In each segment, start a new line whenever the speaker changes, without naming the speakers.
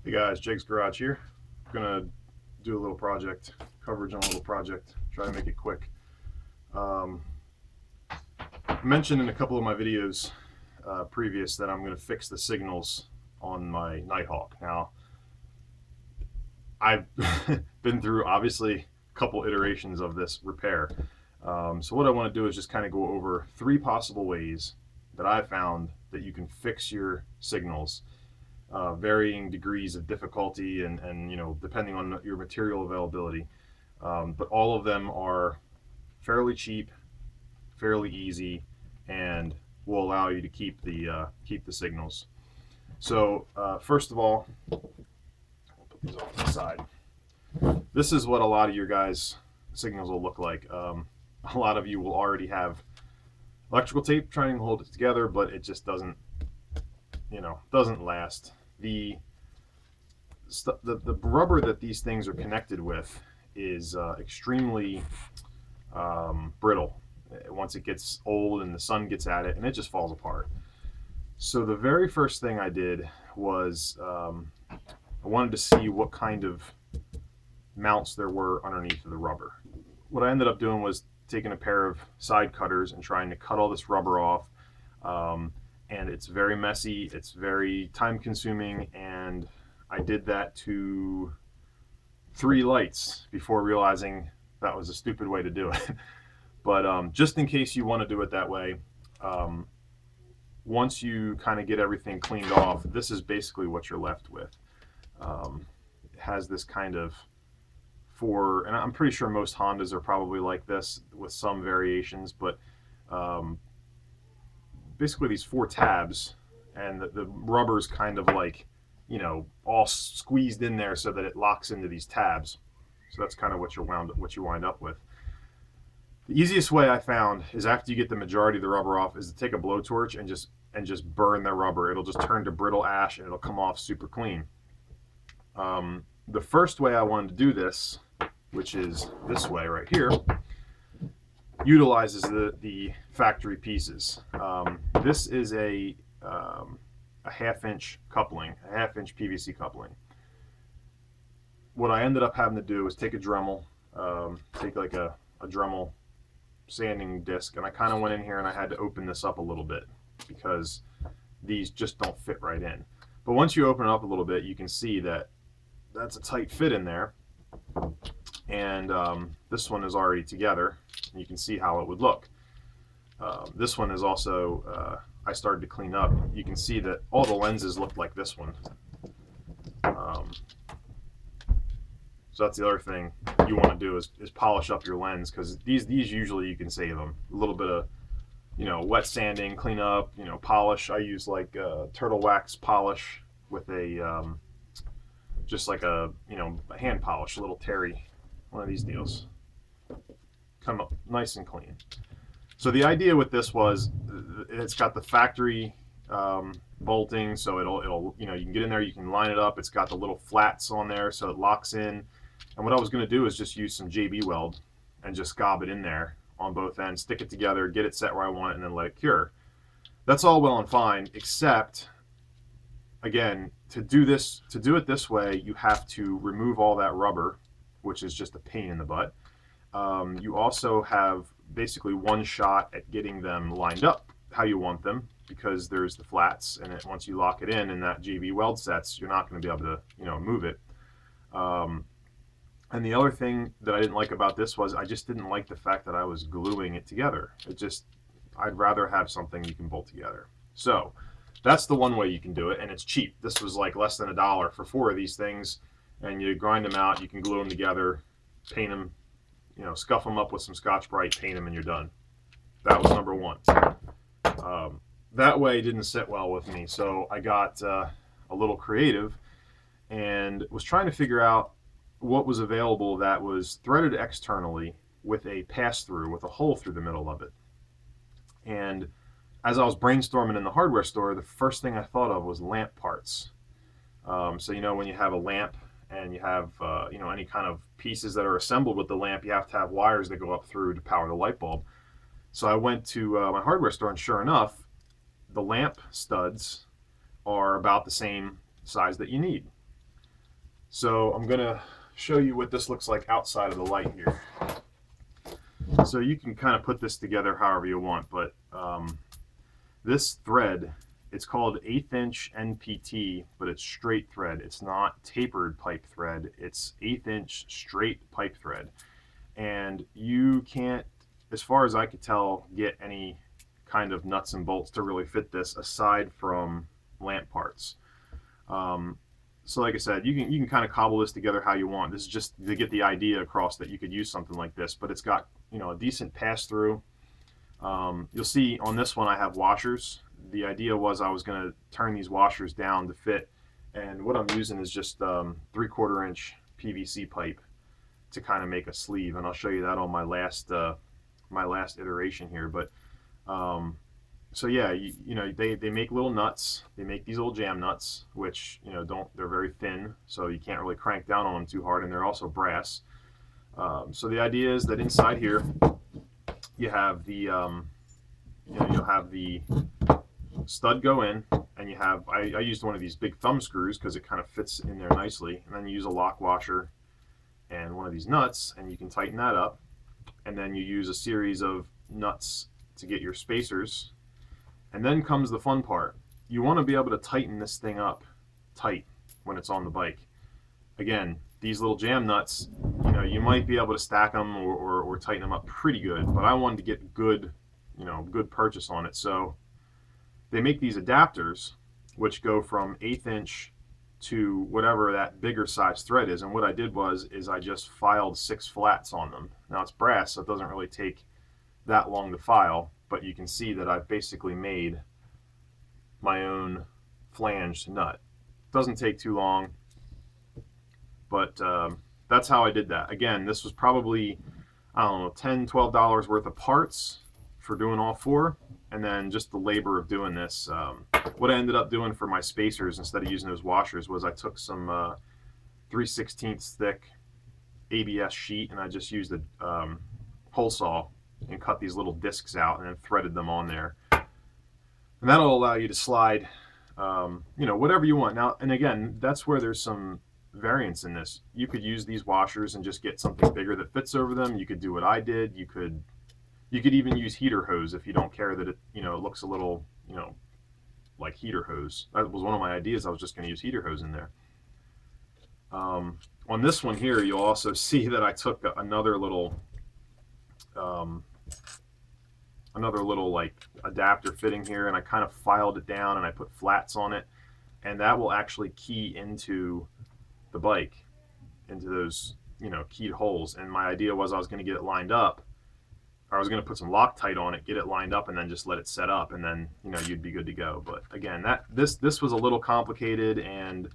Hey guys, Jake's Garage here. I'm gonna do a little project, coverage on a little project, try to make it quick. I mentioned in a couple of my videos previous that I'm gonna fix the signals on my Nighthawk. Now, I've been through obviously a couple iterations of this repair. So what I wanna do is just kind of go over 3 possible ways that I've found that you can fix your signals. Varying degrees of difficulty and depending on your material availability, but all of them are fairly cheap, fairly easy, and will allow you to keep the signals. So first of all, I'll put these off to the side. This is what a lot of your guys' signals will look like. A lot of you will already have electrical tape trying to hold it together, but it just doesn't last. The rubber that these things are connected with is extremely brittle. Once it gets old and the sun gets at it, and it just falls apart. So the very first thing I did was I wanted to see what kind of mounts there were underneath of the rubber. What I ended up doing was taking a pair of side cutters and trying to cut all this rubber off. And it's very messy, it's very time consuming, and I did that to 3 lights before realizing that was a stupid way to do it. But just in case you want to do it that way, once you kind of get everything cleaned off, this is basically what you're left with. It has this kind of and I'm pretty sure most Hondas are probably like this with some variations, but basically these 4 tabs, and the rubber's kind of like, all squeezed in there so that it locks into these tabs. So that's kind of what you wind up with. The easiest way I found is, after you get the majority of the rubber off, is to take a blowtorch and just burn the rubber. It'll just turn to brittle ash and it'll come off super clean. The first way I wanted to do this, which is this way right here, utilizes the factory pieces. This is a 1/2-inch coupling, a 1/2-inch PVC coupling. What I ended up having to do was take a Dremel, take like a Dremel sanding disc, and I kind of went in here and I had to open this up a little bit because these just don't fit right in. But once you open it up a little bit, you can see that that's a tight fit in there, and this one is already together, and you can see how it would look. This one is also, I started to clean up. You can see that all the lenses look like this one. So that's the other thing you want to do is polish up your lens, because these usually you can save them. A little bit of wet sanding, clean up, polish. I use like turtle wax polish with a just like a hand polish, a little Terry, one of these deals. Come up nice and clean. So the idea with this was, it's got the factory bolting, so it'll you can get in there, you can line it up. It's got the little flats on there, so it locks in. And what I was going to do is just use some JB weld and just gob it in there on both ends, stick it together, get it set where I want it, and then let it cure. That's all well and fine, except, again, to do it this way, you have to remove all that rubber, which is just a pain in the butt. You also have basically one shot at getting them lined up how you want them, because there's the flats, and once you lock it in and that JB weld sets, you're not going to be able to move it. And the other thing that I didn't like about this was I just didn't like the fact that I was gluing it together. I'd rather have something you can bolt together. So that's the one way you can do it, and it's cheap. This was like less than $1 for 4 of these things, and you grind them out, you can glue them together, paint them, scuff them up with some Scotch-Brite, paint them, and you're done. That was number 1. That way didn't sit well with me, so I got a little creative and was trying to figure out what was available that was threaded externally with a pass-through, with a hole through the middle of it. And as I was brainstorming in the hardware store, the first thing I thought of was lamp parts. So when you have a lamp and you have any kind of pieces that are assembled with the lamp, you have to have wires that go up through to power the light bulb. So I went to my hardware store, and sure enough, the lamp studs are about the same size that you need. So I'm gonna show you what this looks like outside of the light here. So you can kind of put this together however you want, but this thread, it's called 1/8 inch NPT, but it's straight thread. It's not tapered pipe thread. It's 1/8 inch straight pipe thread. And you can't, as far as I could tell, get any kind of nuts and bolts to really fit this aside from lamp parts. So like I said, you can kind of cobble this together how you want. This is just to get the idea across that you could use something like this, but it's got, you know, a decent pass through. You'll see on this one I have washers. The idea was I was going to turn these washers down to fit, and what I'm using is just 3/4 inch PVC pipe to kind of make a sleeve, and I'll show you that on my last iteration here. But so yeah, you know, they make little nuts. They make these little jam nuts, which, you know, they're very thin, so you can't really crank down on them too hard, and they're also brass. So the idea is that inside here you have the you'll have the stud go in, and you have, I used one of these big thumb screws because it kind of fits in there nicely, and then you use a lock washer and one of these nuts, and you can tighten that up, and then you use a series of nuts to get your spacers. And then comes the fun part. You want to be able to tighten this thing up tight when it's on the bike. Again, these little jam nuts, you know, you might be able to stack them or tighten them up pretty good, but I wanted to get good, you know, good purchase on it. So they make these adapters which go from 1/8 inch to whatever that bigger size thread is. And what I did was I just filed 6 flats on them. Now it's brass, so it doesn't really take that long to file, but you can see that I've basically made my own flanged nut. Doesn't take too long, but that's how I did that. Again, this was probably, I don't know, $10, $12 worth of parts for doing all 4, and then just the labor of doing this. What I ended up doing for my spacers instead of using those washers was I took some 3/16 thick ABS sheet, and I just used a hole saw and cut these little discs out and then threaded them on there. And that'll allow you to slide, you know, whatever you want. Now, and again, that's where there's some variance in this. You could use these washers and just get something bigger that fits over them. You could do what I did. You could even use heater hose if you don't care that it, you know, it looks a little, you know, like heater hose. That was one of my ideas. I was just going to use heater hose in there. On this one here, you'll also see that I took another little like adapter fitting here, and I kind of filed it down and I put flats on it, and that will actually key into the bike, into those, you know, keyed holes. And my idea was I was going to get it lined up, or I was going to put some Loctite on it, get it lined up, and then just let it set up, and then, you know, you'd be good to go. But again, this was a little complicated, and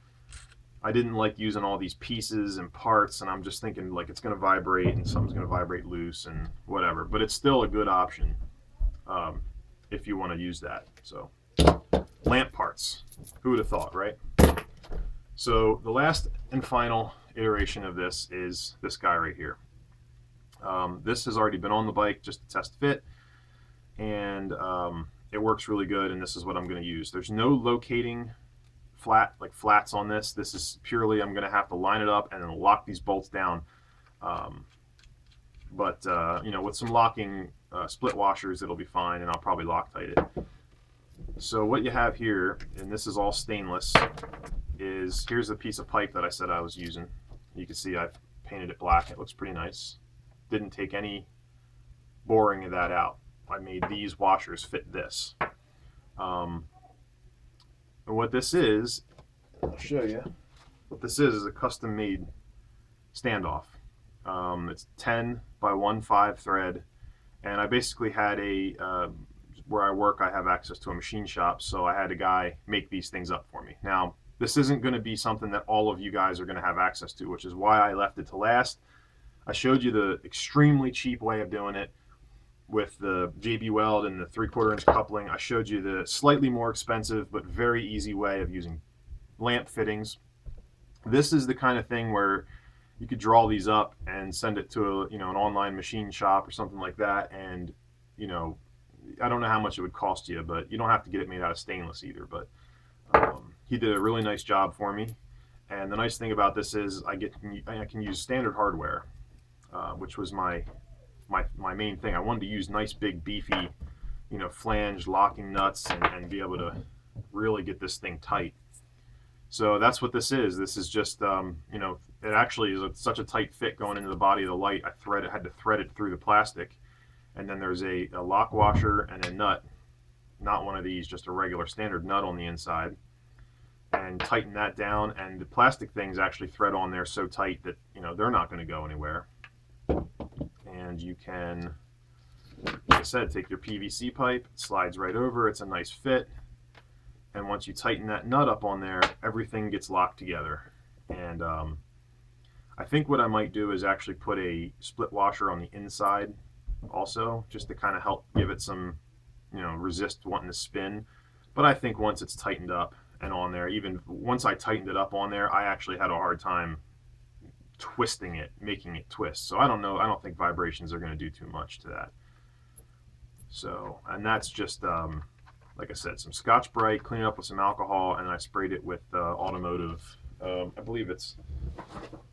I didn't like using all these pieces and parts, and I'm just thinking like it's going to vibrate and something's going to vibrate loose and whatever. But it's still a good option if you want to use that. So lamp parts, who would have thought, right? So the last and final iteration of this is this guy right here. This has already been on the bike just to test fit, and it works really good, and this is what I'm going to use. There's no locating flats on this. This is purely, I'm going to have to line it up and then lock these bolts down. But you know, with some locking split washers, it'll be fine, and I'll probably Loctite it. So what you have here, and this is all stainless, is here's a piece of pipe that I said I was using. You can see I've painted it black. It looks pretty nice. Didn't take any boring of that out. I made these washers fit this. And what this is, I'll show you. What this is a custom-made standoff. It's 10 by 1/5 thread, and I basically had where I work, I have access to a machine shop, so I had a guy make these things up for me. Now, this isn't going to be something that all of you guys are going to have access to, which is why I left it to last. I showed you the extremely cheap way of doing it with the JB Weld and the 3/4 inch coupling. I showed you the slightly more expensive but very easy way of using lamp fittings. This is the kind of thing where you could draw these up and send it to an online machine shop or something like that, and I don't know how much it would cost you, but you don't have to get it made out of stainless either. But he did a really nice job for me, And the nice thing about this is I can use standard hardware, which was my main thing. I wanted to use nice big beefy, you know, flange locking nuts and be able to really get this thing tight. So that's what this is. This is just, you know, it actually is such a tight fit going into the body of the light. I had to thread it through the plastic. And then there's a lock washer and a nut, not one of these, just a regular standard nut on the inside. And tighten that down. And the plastic things actually thread on there so tight that, you know, they're not going to go anywhere. And you can, like I said, take your PVC pipe, it slides right over. It's a nice fit. And once you tighten that nut up on there, everything gets locked together. And I think what I might do is actually put a split washer on the inside also, just to kind of help give it some, you know, resist wanting to spin. But I think once it's tightened up and on there, even once I tightened it up on there, I actually had a hard time twisting it, making it twist. So I don't know, I don't think vibrations are going to do too much to that. So, and that's just, like I said, some Scotch-Brite, clean it up with some alcohol, and I sprayed it with automotive. I believe it's,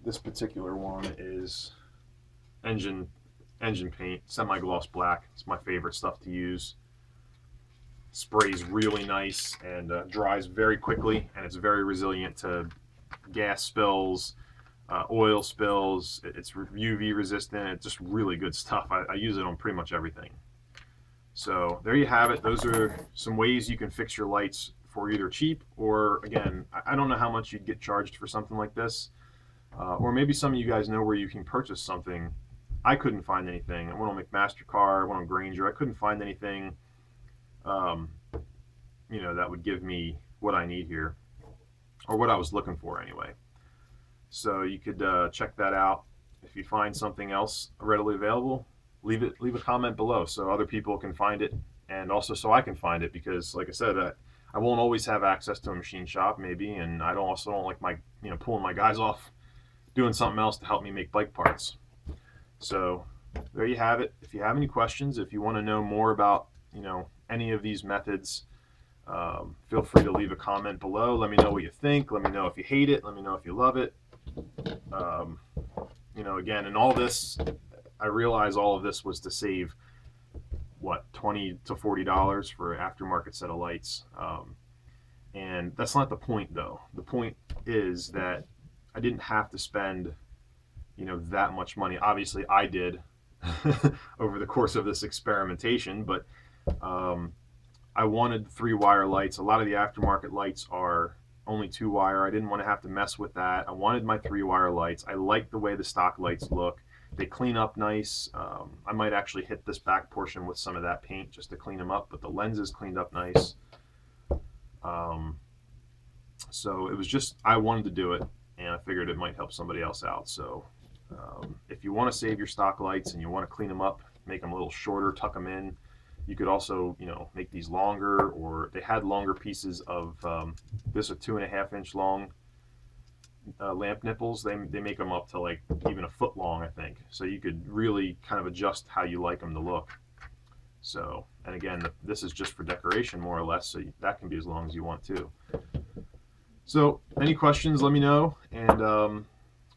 this particular one is engine paint, semi-gloss black. It's my favorite stuff to use. Sprays really nice and dries very quickly, and it's very resilient to gas spills, oil spills. It's UV resistant. It's just really good stuff. I use it on pretty much everything. So there you have it. Those are some ways you can fix your lights for either cheap or, again, I don't know how much you'd get charged for something like this. Or maybe some of you guys know where you can purchase something. I couldn't find anything. I went on McMaster-Carr, I went on Granger. I couldn't find anything, you know, that would give me what I need here, or what I was looking for anyway. So you could check that out. If you find something else readily available, leave a comment below so other people can find it, and also so I can find it, because like I said, I won't always have access to a machine shop maybe, and I also don't like pulling my guys off doing something else to help me make bike parts. So there you have it. If you have any questions, if you want to know more about, you know, any of these methods, feel free to leave a comment below. Let me know what you think. Let me know if you hate it. Let me know if you love it. You know, again, and all this, I realize all of this was to save, what, $20 to $40 for an aftermarket set of lights. And that's not the point, though. The point is that I didn't have to spend, you know, that much money. Obviously, I did over the course of this experimentation, but I wanted 3-wire lights. A lot of the aftermarket lights are only 2-wire. I didn't want to have to mess with that. I wanted my 3-wire lights. I like the way the stock lights look. They clean up nice. I might actually hit this back portion with some of that paint just to clean them up, but the lenses cleaned up nice. So it was just, I wanted to do it, and I figured it might help somebody else out. So if you want to save your stock lights and you want to clean them up, make them a little shorter, tuck them in. You could also, you know, make these longer, or they had longer pieces of this are 2.5-inch long lamp nipples. They make them up to like even a foot long, I think. So you could really kind of adjust how you like them to look. So, and again, this is just for decoration more or less, so that can be as long as you want too. So any questions, let me know, and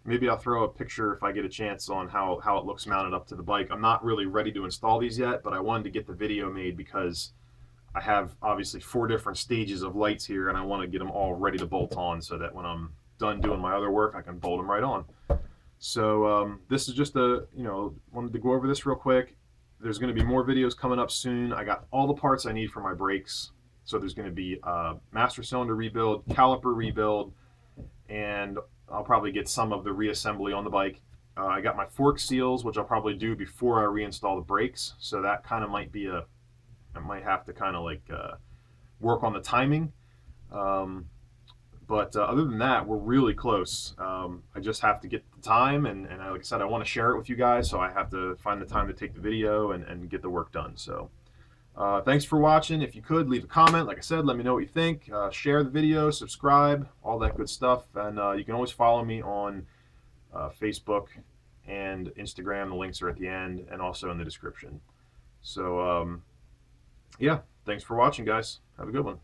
maybe I'll throw a picture if I get a chance on how it looks mounted up to the bike. I'm not really ready to install these yet, but I wanted to get the video made because I have obviously 4 different stages of lights here, and I want to get them all ready to bolt on so that when I'm done doing my other work, I can bolt them right on. So this is just wanted to go over this real quick. There's going to be more videos coming up soon. I got all the parts I need for my brakes. So there's going to be a master cylinder rebuild, caliper rebuild, and I'll probably get some of the reassembly on the bike. I got my fork seals, which I'll probably do before I reinstall the brakes. So that kind of might be I might have to kind of like work on the timing. But other than that, we're really close. I just have to get the time, and like I said, I want to share it with you guys, so I have to find the time to take the video and get the work done. So thanks for watching. If you could, leave a comment. Like I said, let me know what you think. Share the video, subscribe, all that good stuff. And you can always follow me on Facebook and Instagram. The links are at the end and also in the description. So, yeah, thanks for watching, guys. Have a good one.